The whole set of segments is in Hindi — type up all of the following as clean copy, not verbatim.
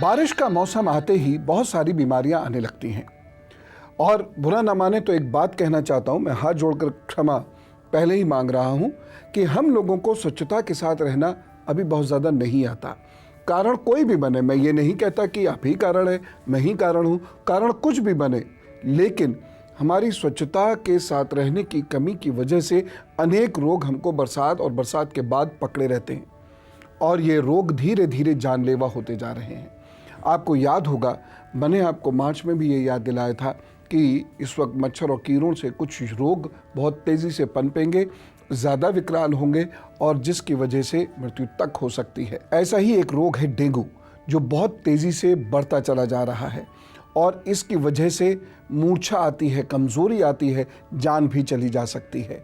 बारिश का मौसम आते ही बहुत सारी बीमारियां आने लगती हैं और बुरा ना माने तो एक बात कहना चाहता हूं, मैं हाथ जोड़कर क्षमा पहले ही मांग रहा हूं कि हम लोगों को स्वच्छता के साथ रहना अभी बहुत ज़्यादा नहीं आता। कारण कोई भी बने, मैं ये नहीं कहता कि आप ही कारण है, मैं ही कारण हूँ, कारण कुछ भी बने, लेकिन हमारी स्वच्छता के साथ रहने की कमी की वजह से अनेक रोग हमको बरसात और बरसात के बाद पकड़े रहते हैं और ये रोग धीरे धीरे जानलेवा होते जा रहे हैं। आपको याद होगा, मैंने आपको मार्च में भी ये याद दिलाया था कि इस वक्त मच्छर और कीड़ों से कुछ रोग बहुत तेज़ी से पनपेंगे, ज़्यादा विकराल होंगे और जिसकी वजह से मृत्यु तक हो सकती है। ऐसा ही एक रोग है डेंगू, जो बहुत तेज़ी से बढ़ता चला जा रहा है और इसकी वजह से मूर्छा आती है, कमज़ोरी आती है, जान भी चली जा सकती है।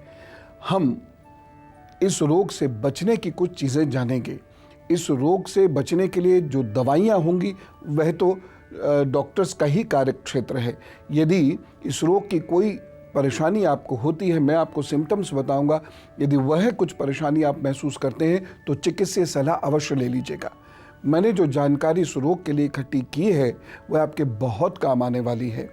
हम इस रोग से बचने की कुछ चीज़ें जानेंगे। इस रोग से बचने के लिए जो दवाइयाँ होंगी वह तो डॉक्टर्स का ही कार्यक्षेत्र है। यदि इस रोग की कोई परेशानी आपको होती है, मैं आपको सिम्टम्स बताऊंगा, यदि वह कुछ परेशानी आप महसूस करते हैं तो चिकित्सीय सलाह अवश्य ले लीजिएगा। मैंने जो जानकारी इस रोग के लिए इकट्ठी की है वह आपके बहुत काम आने वाली है।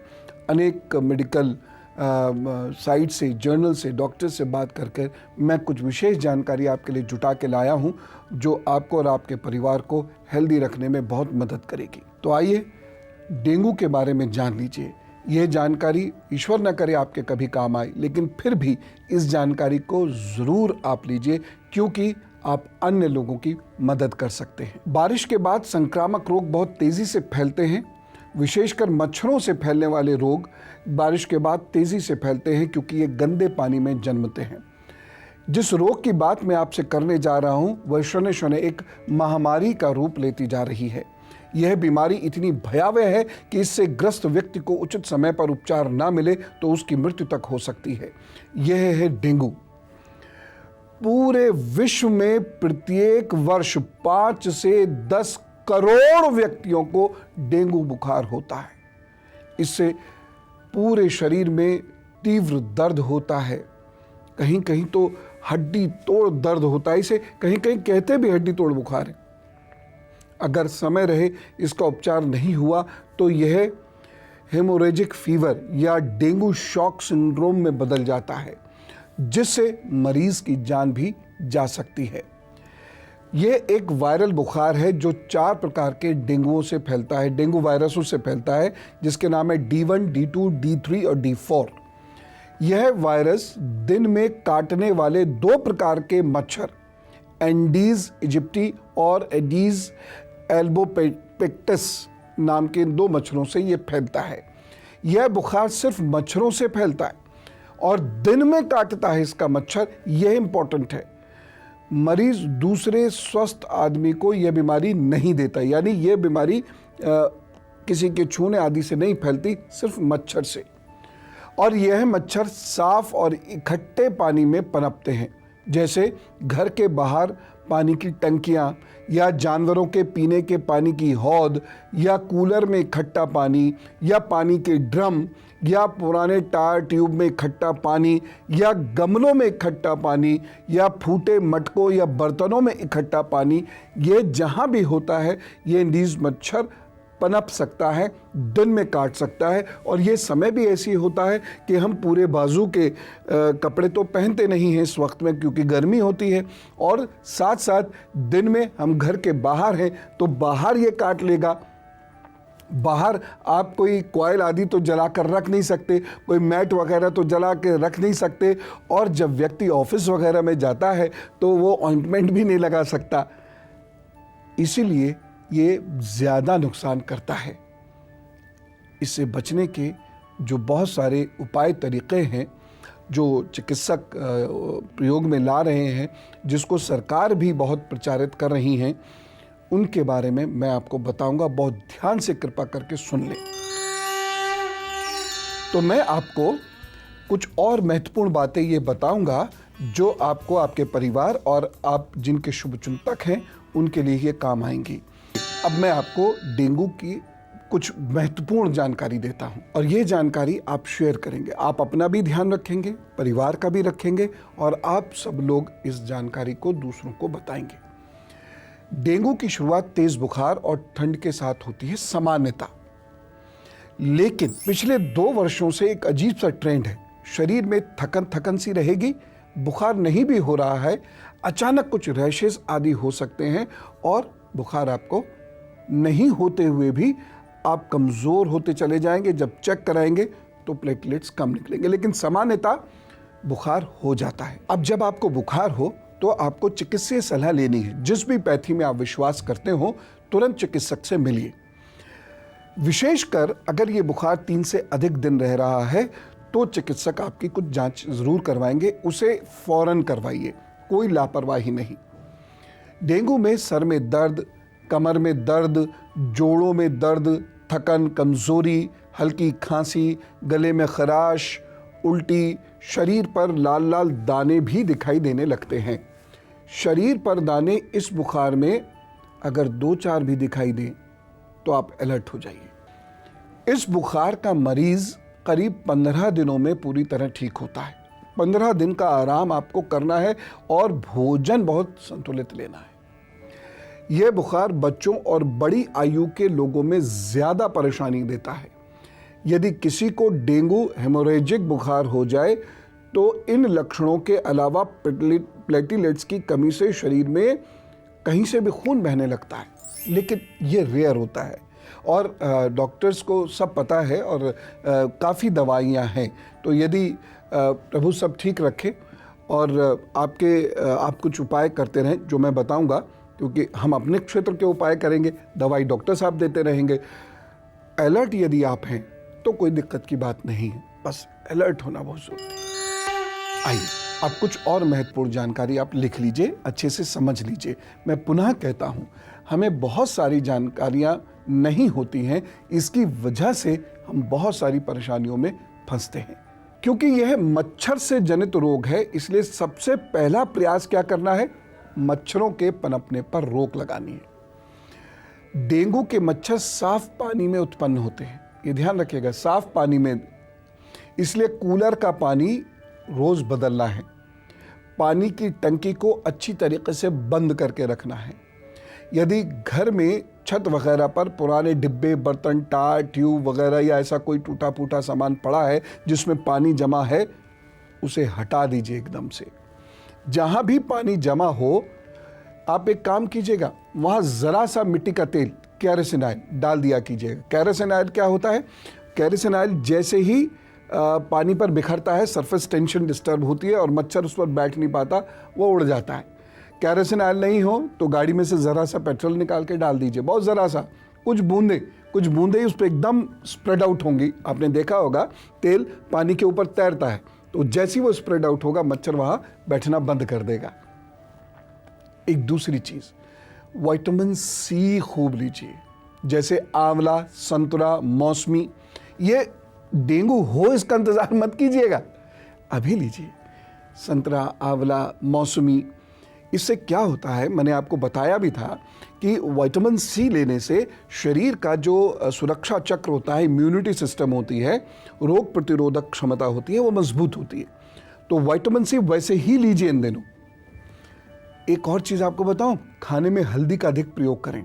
अनेक मेडिकल साइट से, जर्नल से, डॉक्टर से बात कर मैं कुछ विशेष जानकारी आपके लिए जुटा के लाया हूं जो आपको और आपके परिवार को हेल्दी रखने में बहुत मदद करेगी। तो आइए डेंगू के बारे में जान लीजिए। यह जानकारी ईश्वर न करे आपके कभी काम आए, लेकिन फिर भी इस जानकारी को ज़रूर आप लीजिए क्योंकि आप अन्य लोगों की मदद कर सकते हैं। बारिश के बाद संक्रामक रोग बहुत तेज़ी से फैलते हैं। विशेषकर मच्छरों से फैलने वाले रोग बारिश के बाद तेज़ी से फैलते हैं क्योंकि ये गंदे पानी में जन्मते हैं। जिस रोग की बात मैं आपसे करने जा रहा हूँ वह शनै शनै एक महामारी का रूप लेती जा रही है। यह बीमारी इतनी भयावह है कि इससे ग्रस्त व्यक्ति को उचित समय पर उपचार ना मिले तो उसकी मृत्यु तक हो सकती है। यह है डेंगू। पूरे विश्व में प्रत्येक वर्ष 5 से 10 करोड़ व्यक्तियों को डेंगू बुखार होता है। इससे पूरे शरीर में तीव्र दर्द होता है, कहीं कहीं तो हड्डी तोड़ दर्द होता है। इसे कहीं कहीं कहते भी हड्डी तोड़ बुखार है। अगर समय रहे इसका उपचार नहीं हुआ तो यह हेमोरेजिक फीवर या डेंगू शॉक सिंड्रोम में बदल जाता है, जिससे मरीज की जान भी जा सकती है। यह एक वायरल बुखार है जो 4 प्रकार के डेंगुओं से फैलता है, डेंगू वायरसों से फैलता है, जिसके नाम है D1, D2, D3 और D4। यह वायरस दिन में काटने वाले 2 प्रकार के मच्छर, एंडीज इजिप्टी और एडीज एल्बोपेक्टस नाम के 2 मच्छरों से यह फैलता है। यह बुखार सिर्फ मच्छरों से फैलता है और दिन में काटता है इसका मच्छर, यह इंपॉर्टेंट है। मरीज दूसरे स्वस्थ आदमी को यह बीमारी नहीं देता, यानी यह बीमारी किसी के छूने आदि से नहीं फैलती, सिर्फ मच्छर से। और यह मच्छर साफ और इकट्ठे पानी में पनपते हैं, जैसे घर के बाहर पानी की टंकियां या जानवरों के पीने के पानी की हौद या कूलर में इकट्ठा पानी या पानी के ड्रम या पुराने टायर ट्यूब में इकट्ठा पानी या गमलों में इकट्ठा पानी या फूटे मटकों या बर्तनों में इकट्ठा पानी, ये जहाँ भी होता है ये एडीज मच्छर पनप सकता है, दिन में काट सकता है। और ये समय भी ऐसी होता है कि हम पूरे बाजू के कपड़े तो पहनते नहीं हैं इस वक्त में क्योंकि गर्मी होती है, और साथ साथ दिन में हम घर के बाहर हैं तो बाहर ये काट लेगा। बाहर आप कोई कॉइल आदि तो जला कर रख नहीं सकते, कोई मैट वगैरह तो जला के रख नहीं सकते, और जब व्यक्ति ऑफिस वगैरह में जाता है तो वो ऑइंटमेंट भी नहीं लगा सकता। इसीलिए ये ज़्यादा नुकसान करता है। इससे बचने के जो बहुत सारे उपाय तरीक़े हैं जो चिकित्सक प्रयोग में ला रहे हैं, जिसको सरकार भी बहुत प्रचारित कर रही हैं, उनके बारे में मैं आपको बताऊंगा। बहुत ध्यान से कृपा करके सुन लें। तो मैं आपको कुछ और महत्वपूर्ण बातें ये बताऊंगा जो आपको, आपके परिवार और आप जिनके शुभचिंतक हैं उनके लिए ये काम आएंगी। अब मैं आपको डेंगू की कुछ महत्वपूर्ण जानकारी देता हूं और ये जानकारी आप शेयर करेंगे। आप अपना भी ध्यान रखेंगे, परिवार का भी रखेंगे और आप सब लोग इस जानकारी को दूसरों को बताएंगे। डेंगू की शुरुआत तेज बुखार और ठंड के साथ होती है सामान्यतः, लेकिन पिछले 2 वर्षों से एक अजीब सा ट्रेंड है। शरीर में थकन थकन सी रहेगी, बुखार नहीं भी हो रहा है, अचानक कुछ रैशेस आदि हो सकते हैं और बुखार आपको नहीं होते हुए भी आप कमज़ोर होते चले जाएंगे। जब चेक कराएंगे तो प्लेटलेट्स कम निकलेंगे, लेकिन सामान्यतः बुखार हो जाता है। अब जब आपको बुखार हो तो आपको चिकित्सीय सलाह लेनी है। जिस भी पैथी में आप विश्वास करते हो तुरंत चिकित्सक से मिलिए। विशेषकर अगर ये बुखार 3 से अधिक दिन रह रहा है तो चिकित्सक आपकी कुछ जांच जरूर करवाएंगे, उसे फौरन करवाइए, कोई लापरवाही नहीं। डेंगू में सर में दर्द, कमर में दर्द, जोड़ों में दर्द, थकन, कमजोरी, हल्की खांसी, गले में खराश, उल्टी, शरीर पर लाल लाल दाने भी दिखाई देने लगते हैं। शरीर पर दाने इस बुखार में अगर 2-4 भी दिखाई दें तो आप अलर्ट हो जाइए। इस बुखार का मरीज करीब 15 दिनों में पूरी तरह ठीक होता है। 15 दिन का आराम आपको करना है और भोजन बहुत संतुलित लेना है। यह बुखार बच्चों और बड़ी आयु के लोगों में ज़्यादा परेशानी देता है। यदि किसी को डेंगू हेमोरेजिक बुखार हो जाए तो इन लक्षणों के अलावा प्लेटलेट्स की कमी से शरीर में कहीं से भी खून बहने लगता है, लेकिन ये रेयर होता है और डॉक्टर्स को सब पता है और काफ़ी दवाइयाँ हैं। तो यदि प्रभु सब ठीक रखे और आप कुछ उपाय करते रहें जो मैं बताऊंगा, क्योंकि हम अपने क्षेत्र के उपाय करेंगे, दवाई डॉक्टर साहब देते रहेंगे। अलर्ट यदि आप हैं तो कोई दिक्कत की बात नहीं है, बस अलर्ट होना बहुत ज़रूरी है। आइए अब कुछ और महत्वपूर्ण जानकारी आप लिख लीजिए, अच्छे से समझ लीजिए। मैं पुनः कहता हूँ, हमें बहुत सारी जानकारियाँ नहीं होती हैं, इसकी वजह से हम बहुत सारी परेशानियों में फंसते हैं। क्योंकि यह मच्छर से जनित रोग है, इसलिए सबसे पहला प्रयास क्या करना है? मच्छरों के पनपने पर रोक लगानी है। डेंगू के मच्छर साफ पानी में उत्पन्न होते हैं, ये ध्यान रखिएगा, साफ पानी में। इसलिए कूलर का पानी रोज बदलना है। पानी की टंकी को अच्छी तरीके से बंद करके रखना है। यदि घर में छत वगैरह पर पुराने डिब्बे, बर्तन, टार, ट्यूब वगैरह या ऐसा कोई टूटा फूटा सामान पड़ा है जिसमें पानी जमा है, उसे हटा दीजिए एकदम से। जहाँ भी पानी जमा हो, आप एक काम कीजिएगा, वहाँ ज़रा सा मिट्टी का तेल, केरोसिन ऑयल डाल दिया कीजिएगा। केरोसिन ऑयल क्या होता है? केरोसिन ऑयल जैसे ही पानी पर बिखरता है, सरफेस टेंशन डिस्टर्ब होती है और मच्छर उस पर बैठ नहीं पाता, वो उड़ जाता है। केरोसिन ऑयल नहीं हो तो गाड़ी में से ज़रा सा पेट्रोल निकाल के डाल दीजिए, बहुत ज़रा सा, कुछ बूंदे ही उस पर एकदम स्प्रेड आउट होंगी। आपने देखा होगा तेल पानी के ऊपर तैरता है, तो जैसे ही वो स्प्रेड आउट होगा मच्छर वहाँ बैठना बंद कर देगा। एक दूसरी चीज़, विटामिन सी खूब लीजिए, जैसे आंवला, संतरा, मौसमी। ये डेंगू हो इसका इंतज़ार मत कीजिएगा, अभी लीजिए संतरा, आंवला, मौसमी। इससे क्या होता है, मैंने आपको बताया भी था कि विटामिन सी लेने से शरीर का जो सुरक्षा चक्र होता है, इम्यूनिटी सिस्टम होती है, रोग प्रतिरोधक क्षमता होती है, वो मजबूत होती है। तो विटामिन सी वैसे ही लीजिए इन दिनों। एक और चीज़ आपको बताऊं, खाने में हल्दी का अधिक प्रयोग करें।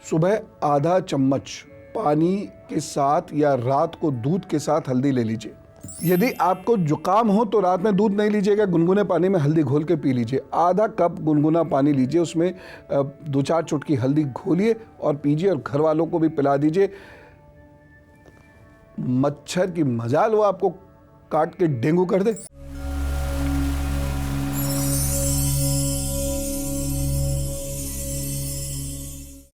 सुबह आधा चम्मच पानी के साथ या रात को दूध के साथ हल्दी ले लीजिए। यदि आपको जुकाम हो तो रात में दूध नहीं लीजिएगा, गुनगुने पानी में हल्दी घोल के पी लीजिए। आधा कप गुनगुना पानी लीजिए, उसमें 2-4 चुटकी हल्दी घोलिए और पीजिए और घर वालों को भी पिला दीजिए। मच्छर की मजाल वो आपको काट के डेंगू कर दे,